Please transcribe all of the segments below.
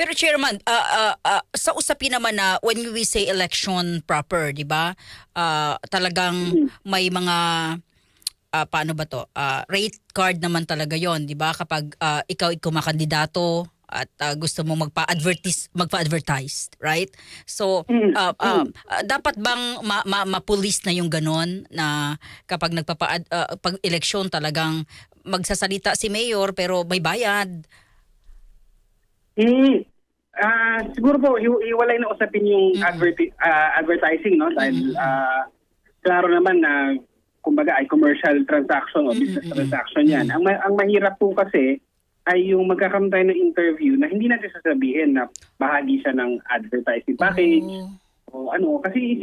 Pero Chairman, sa usapin naman na when we say election proper, 'di ba? Talagang Mm. may mga paano ba 'to? Rate card naman talaga 'yon, 'di ba? Kapag ikaw kumakandidato at gusto mo magpa-advertise, right? So, Mm. Mm. dapat bang ma-police na yung ganon na kapag pag eleksyon talagang magsasalita si mayor pero may bayad? Mm. Siguro po, iwalay na usapin yung advertising, no? Dahil klaro naman na kumbaga ay commercial transaction o business transaction yan. Ang mahirap po kasi ay yung magkakaroon tayo ng interview na hindi natin sasabihin na bahagi siya ng advertising package o ano. Kasi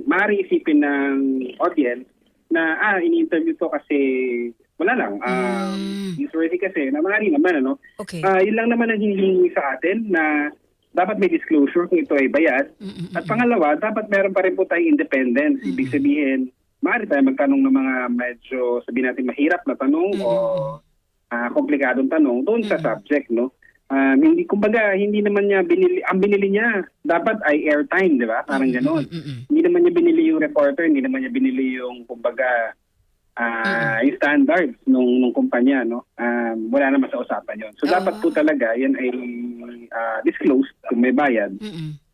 maaari isipin ng audience na ini-interview to kasi wala lang. Usually kasi na maaari naman, ano. Okay. Yun lang naman ang hinihingi sa atin na dapat may disclosure kung ito ay bayad. At pangalawa, dapat meron pa rin po tayong independence. Ibig sabihin, maaari tayo magtanong ng mga medyo, sabihin natin, mahirap na tanong o komplikadong tanong doon sa subject, no? Hindi naman niya binili niya dapat ay airtime, di ba? Parang gano'n. Hindi naman niya binili yung reporter, hindi naman niya binili yung kumbaga yung standards nung kumpanya, no? Wala naman sa usapan yon. So dapat po talaga yan ay disclosed kung may bayad.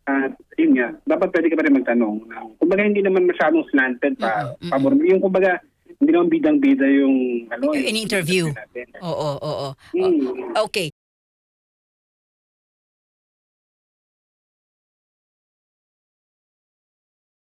At yun nga, dapat pwede ka pa rin magtanong. Kumbaga hindi naman masyadong slanted pa. Yung kumbaga hindi naman bidang-bida yung In interview. Oo. Okay.